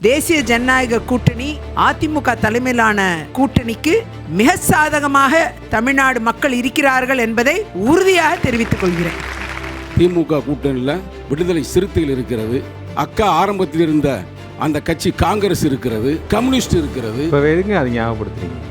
தேசிய ஜனநாயக கூட்டணி அதிமுக தலைமையிலான கூட்டணிக்கு மிக சாதகமாக தமிழ்நாடு மக்கள் இருக்கிறார்கள் என்பதை உறுதியாக தெரிவித்துக் கொள்கிறேன். திமுக கூட்டணியில் விடுதலை சிறுத்தைகள் இருக்கிறது. அக்கா ஆரம்பத்தில் இருந்த அந்த கட்சி காங்கிரஸ் இருக்கிறது, கம்யூனிஸ்ட் இருக்கிறது. இப்போ எதுங்க அதை ஞாபகப்படுத்துறீங்க?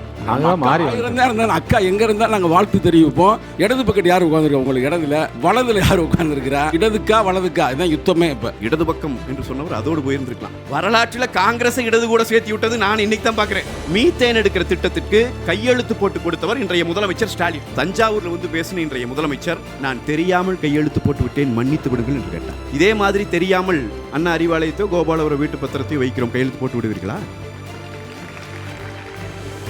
அக்கா எங்க இருந்தாலும் நாங்க வாழ்த்து தெரிவிப்போம். இடது பக்கத்து யாரு உட்கார்ந்துருக்கா? உங்களுக்கு இடதுல வலதுல யாரு உட்கார்ந்துருக்கிறா? இடதுக்கா வலதுக்கா? இதுதான் யுத்தமே. இப்ப இடது பக்கம் என்று சொன்னவர் அதோடு போயிருந்திருக்கலாம். வரலாற்றில் காங்கிரஸை இடது கூட சேர்த்து விட்டது நான் இன்னைக்கு தான் பாக்குறேன். மீத்தேன் எடுக்கிற திட்டத்திற்கு கையெழுத்து போட்டு கொடுத்தவர் இன்றைய முதலமைச்சர் ஸ்டாலின். தஞ்சாவூர்ல வந்து பேசின இன்றைய முதலமைச்சர், நான் தெரியாமல் கையெழுத்து போட்டு விட்டேன், மன்னித்து விடுங்கள் என்று கேட்டார். இதே மாதிரி தெரியாமல் அண்ணா அறிவாலயத்தோ கோபாலபுர வீட்டு பத்திரத்தையும் வைக்கிறோம், கையெழுத்து போட்டு விடுவீர்களா?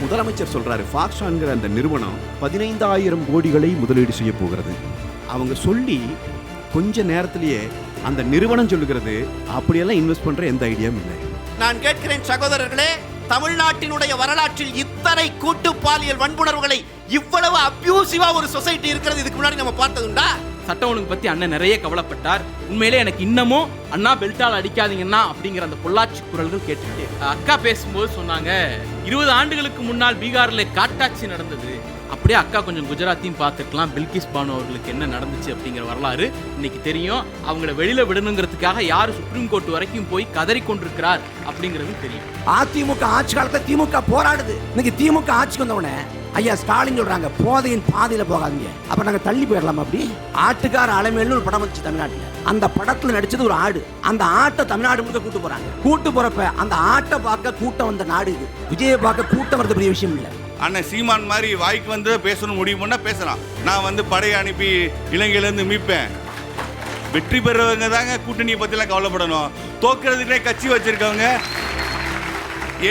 முதலமைச்சர் சொல்றாரு, ஃபாக்ஸ்கான்ங்கிற அந்த நிறுவனம் 15,000 கோடிகளை முதலீடு செய்ய போகிறது. அவங்க சொல்லி கொஞ்ச நேரத்திலேயே அந்த நிறுவனம் சொல்லுகிறது, அப்படியெல்லாம் இன்வெஸ்ட் பண்ற எந்த ஐடியாவும் இல்லை. நான் கேட்கிறேன் சகோதரர்களே, தமிழ்நாட்டினுடைய வரலாற்றில் இத்தனை கூட்டு பாலியல் வன்புணர்வுகளை இவ்வளவு அபியூசிவா ஒரு சொசைட்டி இருக்கிறது இதுக்கு முன்னாடி நம்ம பார்த்ததுண்டா? சட்ட ஒழுங்கு பத்தி அண்ணன் நிறைய கவலைப்பட்டார். உண்மையிலே எனக்கு இன்னமும் அண்ணா பெல்ட்டால் அடிக்காதீங்கன்னா அப்படிங்கிற அந்த பொள்ளாச்சி குரல்கள் கேட்டுட்டு அக்கா பேசும்போது சொன்னாங்க, 20 ஆண்டுகளுக்கு முன்னால் பீகார்ல காட்டாட்சி நடந்தது, அப்படியே அக்கா கொஞ்சம் குஜராத்தையும் பார்த்துக்கலாம், பில்கிஸ் பானு அவர்களுக்கு என்ன நடந்துச்சு அப்படிங்கிற வரலாறு இன்னைக்கு தெரியும். அவங்கள வெளியில விடணுங்கிறதுக்காக யாரு சுப்ரீம் கோர்ட் வரைக்கும் போய் கதறி கொண்டிருக்கிறார் அப்படிங்கிறது தெரியும். அதிமுக ஆட்சி காலத்துல திமுக போராடுது. இன்னைக்கு திமுக ஆட்சிக்கு வந்தவனே ஐயா ஸ்டாலின் சொல்றாங்க, போதையின் பாதையில போகாதீங்க, அப்ப நாங்க தள்ளி போயிடலாம். அப்படி ஆட்டுக்கார அலைமேல்னு ஒரு படம் வந்துச்சு தமிழ்நாட்டுல. அந்த படத்துல நடிச்சது ஒரு ஆடு. அந்த ஆட்டை தமிழ்நாடு முழுக்க கூட்டு போறாங்க. கூட்டு போறப்ப அந்த ஆட்டை பார்க்க கூட்டம் வந்த நாடு இது. விஜயை பார்க்க கூட்டம் வரது பெரிய விஷயம் இல்லை. அண்ணன் சீமான் மாதிரி வாய்க்கு வந்து பேசணும் முடிவு பண்ணா பேசலாம். நான் வந்து படையை அனுப்பி இலங்கையிலேருந்து மீட்பேன். வெற்றி பெறவங்க தாங்க கூட்டணியை பற்றிலாம் கவலைப்படணும். தோக்கிறதுக்கே கட்சி வச்சிருக்கவங்க.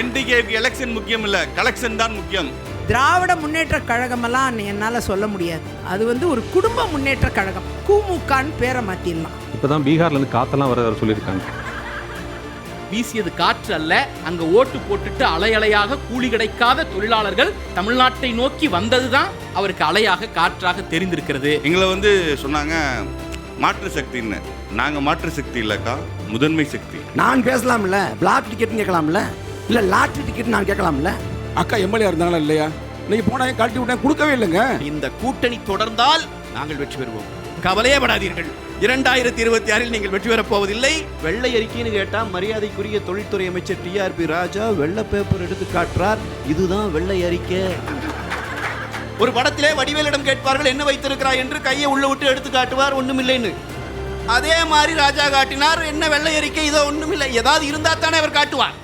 என்டிகேக்கு எலெக்ஷன் முக்கியம் இல்லை, கலெக்ஷன் தான் முக்கியம். திராவிட முன்னேற்ற கழகமெல்லாம் என்னால் சொல்ல முடியாது. அது ஒரு குடும்ப முன்னேற்ற கழகம். கூமுகான்னு பேரை மாற்றிடலாம். இப்போதான் பீகார்லேருந்து காத்தெல்லாம் வர சொல்லியிருக்காங்க. வீசியது காற்று அல்ல, அங்க ஓட்டு போட்டுட்டு அலையலையாக கூலி கிடைக்காத தொழிலாளர்கள் தமிழ்நாட்டை நோக்கி வந்ததுதான் அவருக்கு அலையாக காற்றாக தெரிந்திருக்கிறது. எங்களை வந்து சொன்னாங்க மாற்று சக்தின்னு. நாங்கள் மாற்று சக்தி இல்லைக்கா, முதன்மை சக்தி. நான் பேசலாம்ல, பிளாக் டிக்கெட் கேட்கலாம்ல, இல்லை லாட்ரி டிக்கெட் நான் கேட்கலாம்ல. அக்கா எம்எல்ஏ இருந்தாங்களா இல்லையா? நீங்க போனா கழட்டி விட்டேன், கொடுக்கவே இல்லைங்க. இந்த கூட்டணி தொடர்ந்தால் நாங்கள் வெற்றி பெறுவோம், கவலையே படாதீர்கள். 2026 நீங்கள் வெற்றி பெறப் போவதில்லை. வெள்ளை அறிக்கைன்னு கேட்டா மரியாதைக்குரிய தொழில்துறை அமைச்சர் TRP ராஜா வெள்ளை பேப்பர் எடுத்து காட்டுறார், இதுதான் வெள்ளை அறிக்கை. ஒரு படத்திலே வடிவேலிடம் கேட்பார்கள், என்ன வைத்திருக்கிறாய் என்று, கையை உள்ள விட்டு எடுத்து காட்டுவார், ஒண்ணுமில்லைன்னு. அதே மாதிரி ராஜா காட்டினார், என்ன வெள்ளை அறிக்கை, இதோ ஒண்ணுமில்லை. ஏதாவது இருந்தா தானே அவர் காட்டுவார்.